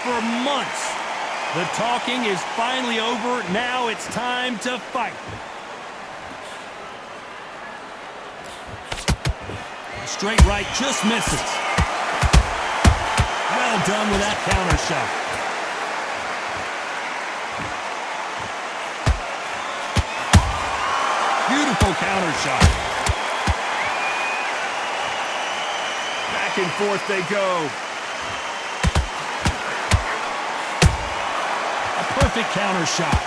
for months. The talking is finally over. Now it's time to fight. Straight right just misses. Well done with that counter shot. Beautiful counter shot. Back and forth they go. A perfect counter shot.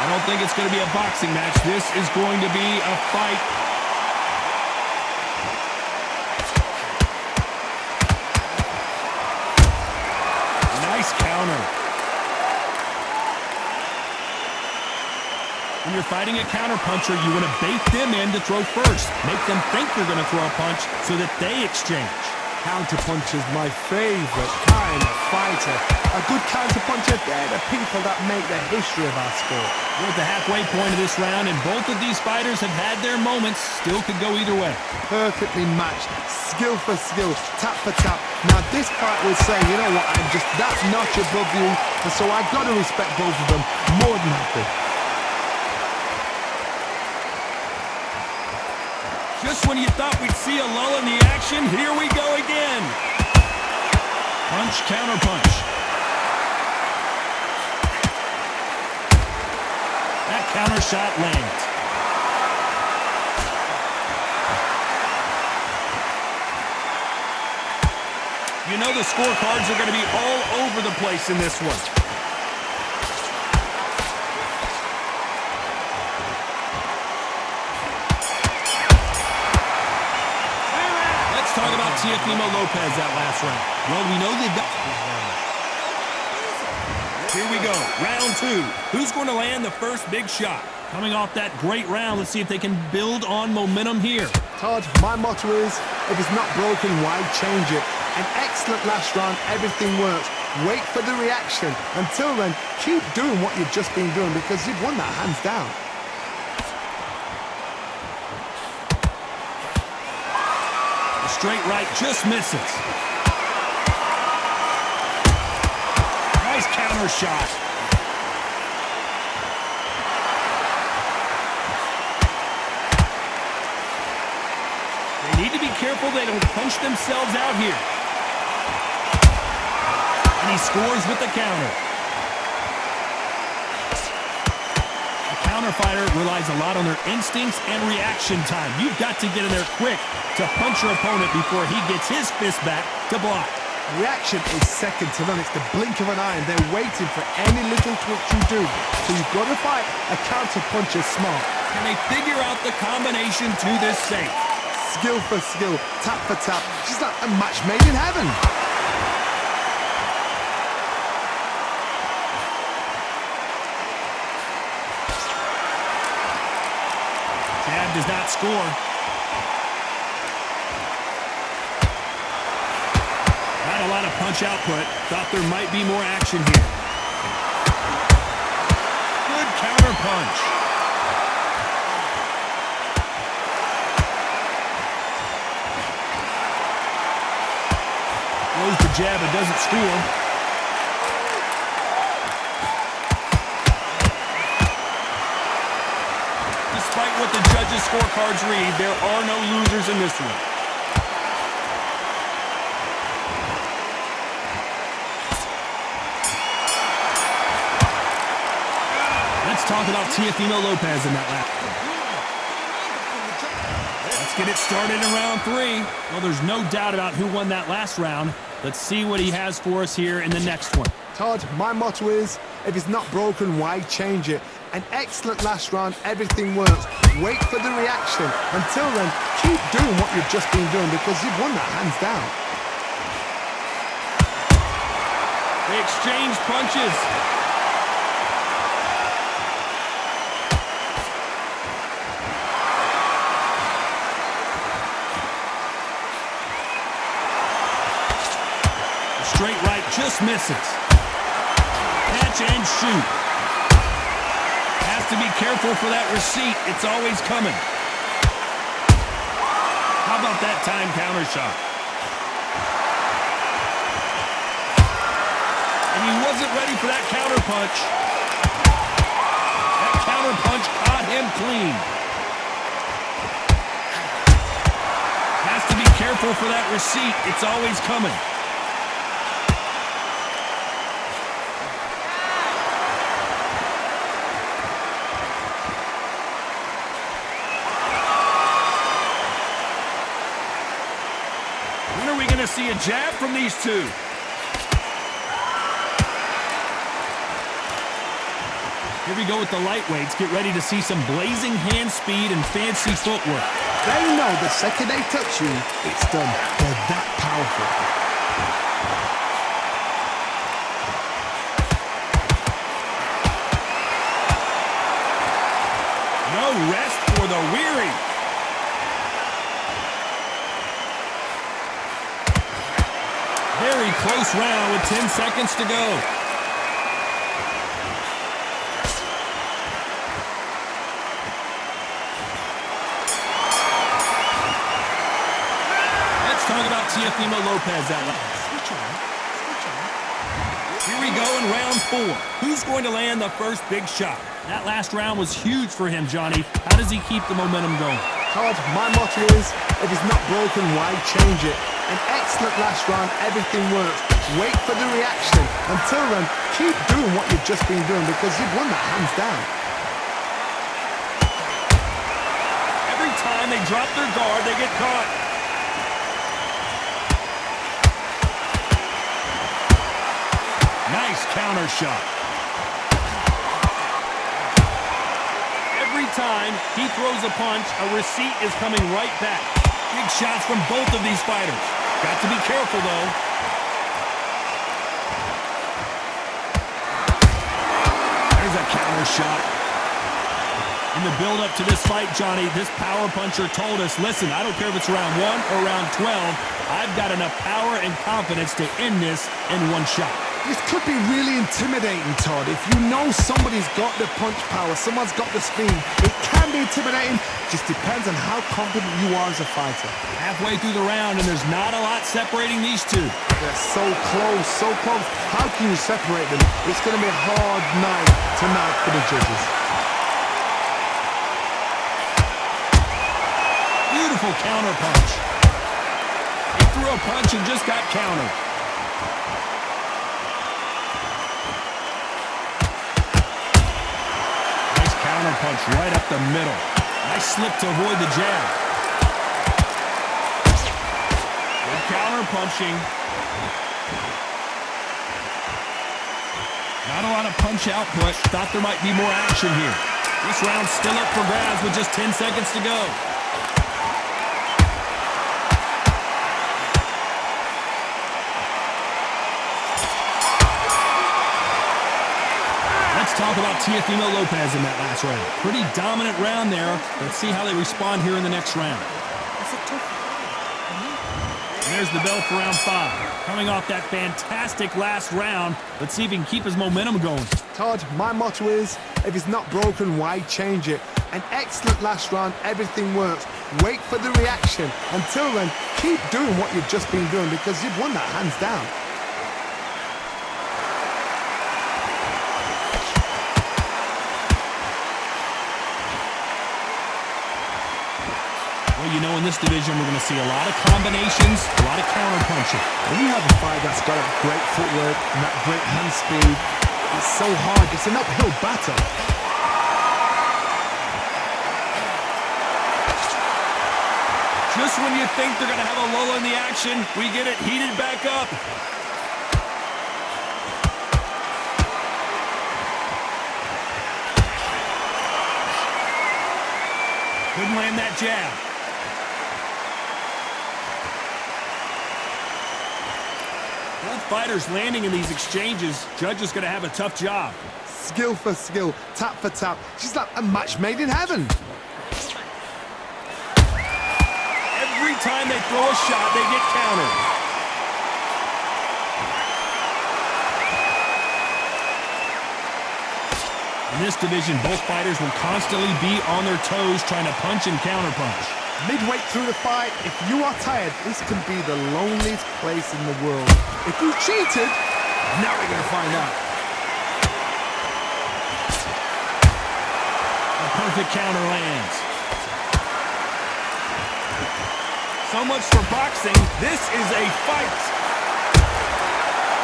I don't think it's going to be a boxing match. This is going to be a fight. Nice counter. When you're fighting a counterpuncher, you want to bait them in to throw first. Make them think they're going to throw a punch so that they exchange. Counterpuncher's my favorite kind of fighter. A good counterpuncher, they're the people that make the history of our sport. We're at the halfway point of this round, and both of these fighters have had their moments. Still could go either way. Perfectly matched, skill for skill, tap for tap. Now this fight will say, you know what, I'm just that notch above you, and so I've got to respect both of them more than happy. Just when you thought we'd see a lull in the action, here we go again. Punch, counter punch. That counter shot lands. You know the scorecards are going to be all over the place in this one. Talk about Takeover Lopez that last round. Well, we know they've got... Here we go, round two. Who's going to land the first big shot? Coming off that great round, let's see if they can build on momentum here. Todd, my motto is, if it's not broken, why change it? An excellent last round, everything works. Wait for the reaction. Until then, keep doing what you've just been doing because you've won that hands down. Straight right just misses. Nice counter shot. They need to be careful they don't punch themselves out here. And he scores with the counter. A counter fighter relies a lot on their instincts and reaction time. You've got to get in there quick to punch your opponent before he gets his fist back to block. Reaction is second to none. It's the blink of an eye, and they're waiting for any little twitch you do. So you've got to fight a counter-puncher smart. Can they figure out the combination to this safe? Skill for skill, tap for tap. Just like a match made in heaven. Jab does not score. A lot of punch output. Thought there might be more action here. Good counter punch. Throws the jab and doesn't score. Despite what the judges' scorecards read, there are no losers in this one. Let's talk about Takeover Lopez in that lap. Let's get it started in round three. Well, there's no doubt about who won that last round. Let's see what he has for us here in the next one. Todd, my motto is, if it's not broken, why change it? An excellent last round, everything works. Wait for the reaction. Until then, keep doing what you've just been doing because you've won that hands down. They exchange punches. Straight right just misses. Catch and shoot. Has to be careful for that receipt. It's always coming. How about that time counter shot? And he wasn't ready for that counter punch. That counter punch caught him clean. Has to be careful for that receipt. It's always coming. When are we going to see a jab from these two? Here we go with the lightweights. Get ready to see some blazing hand speed and fancy footwork. They know the second they touch you, it's done. They're that powerful. No rest for the weary. Very close round with 10 seconds to go. Let's talk about Teofimo Lopez that last. Here we go in round 4. Who's going to land the first big shot? That last round was huge for him, Johnny. How does he keep the momentum going? Todd, my motto is, if it's not broken, why change it? An excellent last round, everything works. Wait for the reaction. Until then, keep doing what you've just been doing because you've won that hands down. Every time they drop their guard, they get caught. Nice counter shot. Every time he throws a punch, a receipt is coming right back. Big shots from both of these fighters. Got to be careful, though. There's a counter shot. In the build-up to this fight, Johnny, this power puncher told us, listen, I don't care if it's round 1 or round 12, I've got enough power and confidence to end this in one shot. This could be really intimidating, Todd. If you know somebody's got the punch power, someone's got the speed, it can be intimidating. Just depends on how confident you are as a fighter. Halfway through the round, and there's not a lot separating these two. They're so close, so close. How can you separate them? It's going to be a hard night tonight for the judges. Beautiful counter punch. He threw a punch and just got countered. Counter punch right up the middle. Nice slip to avoid the jab. Good counter punching. Not a lot of punch output. Thought there might be more action here. This round's still up for grabs with just 10 seconds to go. Let's talk about Teofimo Lopez in that last round. Pretty dominant round there. Let's see how they respond here in the next round. And there's the bell for round 5. Coming off that fantastic last round, let's see if he can keep his momentum going. Todd, my motto is, if it's not broken, why change it? An excellent last round, everything works. Wait for the reaction. Until then, keep doing what you've just been doing because you've won that hands down. Well, you know, in this division, we're going to see a lot of combinations, a lot of counter punching. When you have a fight that's got a great footwork and that great hand speed, it's so hard. It's an uphill battle. Just when you think they're going to have a lull in the action, we get it heated back up. Couldn't land that jab. Both fighters landing in these exchanges. Judge is going to have a tough job. Skill for skill, tap for tap. She's like a match made in heaven. Every time they throw a shot, they get countered. In this division, both fighters will constantly be on their toes trying to punch and counterpunch. Midway through the fight, if you are tired, this can be the loneliest place in the world. If you cheated, Now we're going to find out. A perfect counter lands. So much for boxing. This is a fight.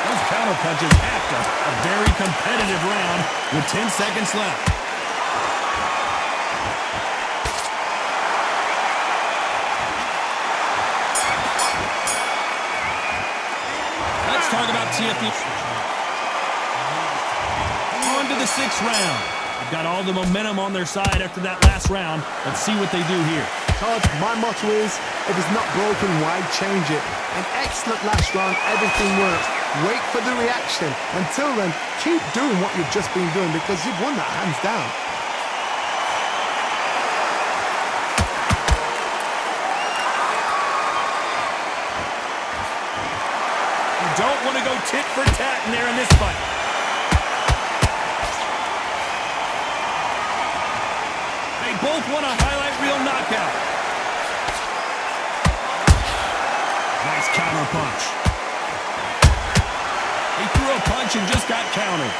Those counter punches after a very competitive round with 10 seconds left. Let's talk about TFE. On to the 6th round. They've got all the momentum on their side after that last round. Let's see what they do here. Todd, my motto is, if it's not broken, why change it? An excellent last round, everything works. Wait for the reaction. Until then, keep doing what you've just been doing because you've won that hands down. You don't want to go tit for tat in there in this fight. They both want a highlight reel knockout. Nice counter punch. He threw a punch and just got countered.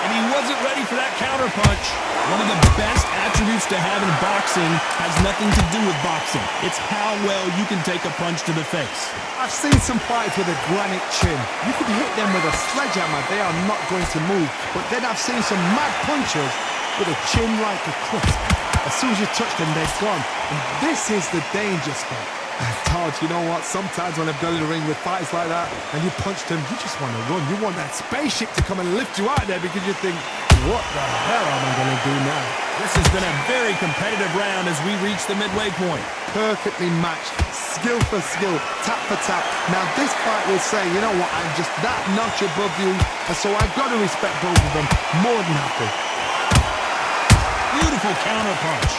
And he wasn't ready for that counter punch. One of the best attributes to have in boxing has nothing to do with boxing. It's how well you can take a punch to the face. I've seen some fights with a granite chin. You could hit them with a sledgehammer, they are not going to move. But then I've seen some mad punchers with a chin like a crisp. As soon as you touch them, they're gone. And this is the danger spot. Todd, you know what? Sometimes when I've gone in the ring with fights like that and you punch them, you just want to run. You want that spaceship to come and lift you out there because you think, what the hell am I going to do now? This has been a very competitive round as we reach the midway point. Perfectly matched, skill for skill, tap for tap. Now this fight will say, you know what, I'm just that notch above you, and so I've got to respect both of them more than happy. Beautiful counter punch.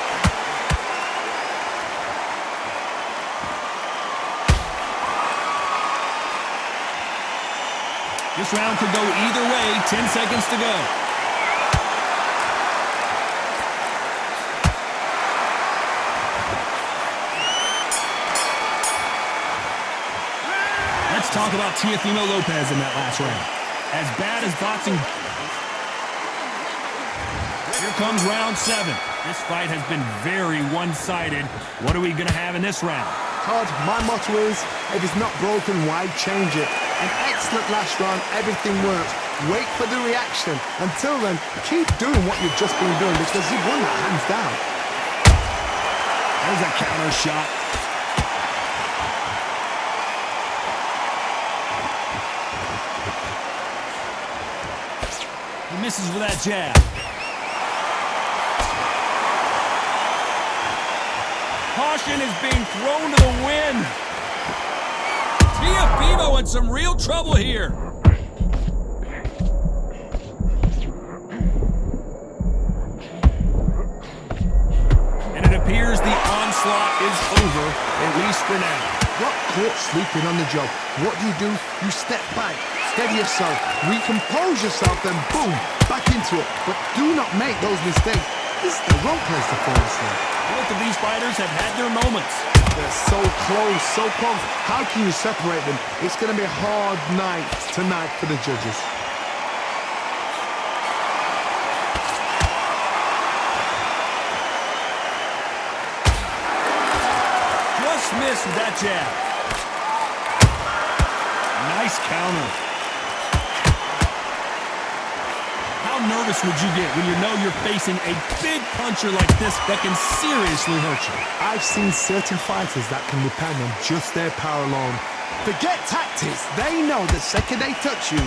This round could go either way. 10 seconds to go. Let's talk about Teofimo Lopez in that last round. As bad as boxing... Here comes round 7. This fight has been very one-sided. What are we going to have in this round? Todd, my motto is, if it's not broken, why change it? An excellent last round, everything works. Wait for the reaction. Until then, keep doing what you've just been doing because you've won that hands down. There's a counter shot. He misses with that jab. Caution is being thrown to the wind. Teofimo in some real trouble here. And it appears the onslaught is over, at least for now. Got caught sleeping on the job. What do? You step back, steady yourself, recompose yourself, then boom, back into it. But do not make those mistakes. This is the wrong place to fall asleep. Both of these fighters have had their moments. They're so close, so close. How can you separate them? It's going to be a hard night tonight for the judges. Just missed with that jab. Nice counter. How nervous would you get when you know you're facing a big puncher like this that can seriously hurt you? I've seen certain fighters that can depend on just their power alone. Forget tactics. They know the second they touch you,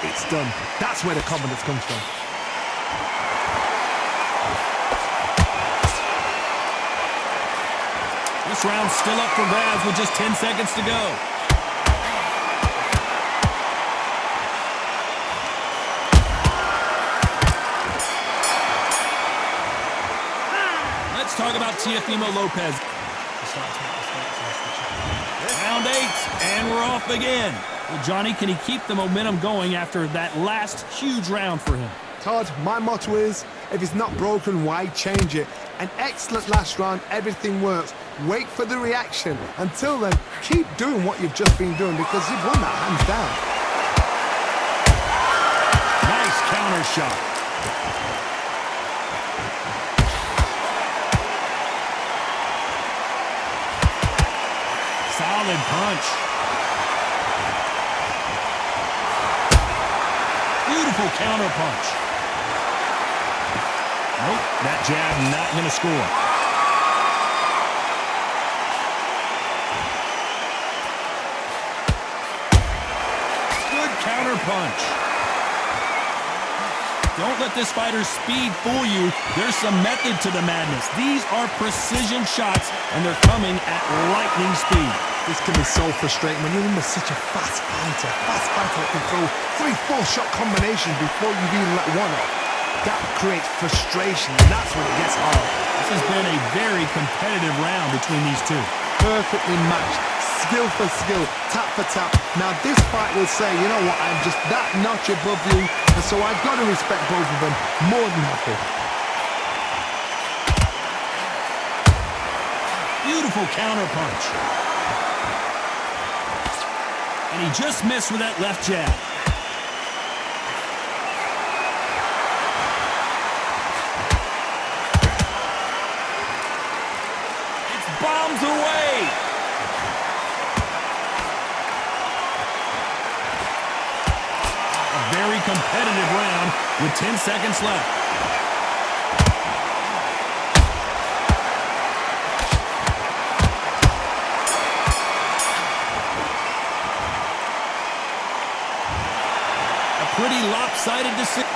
it's done. That's where the confidence comes from. This round's still up for grabs with just 10 seconds to go. Let's talk about Teofimo Lopez. Round 8, and we're off again. Well, Johnny, can he keep the momentum going after that last huge round for him? Todd, my motto is, if it's not broken, why change it? An excellent last round, everything works. Wait for the reaction. Until then, keep doing what you've just been doing because you've won that hands down. Nice counter shot. Solid punch. Beautiful counter punch. Nope, that jab not going to score. Good counter punch. Don't let this fighter's speed fool you. There's some method to the madness. These are precision shots, and they're coming at lightning speed. This can be so frustrating when you're under such a fast fighter that can throw 3-4 shot combinations before you've even let one off. That creates frustration, and that's when it gets hard. This has been a very competitive round between these two. Perfectly matched, skill for skill, tap for tap. Now this fight will say, you know what, I'm just that notch above you, and so I've got to respect both of them more than happy. Beautiful counter punch. And he just missed with that left jab. It's bombs away. A very competitive round with 10 seconds left. Pretty lopsided decision.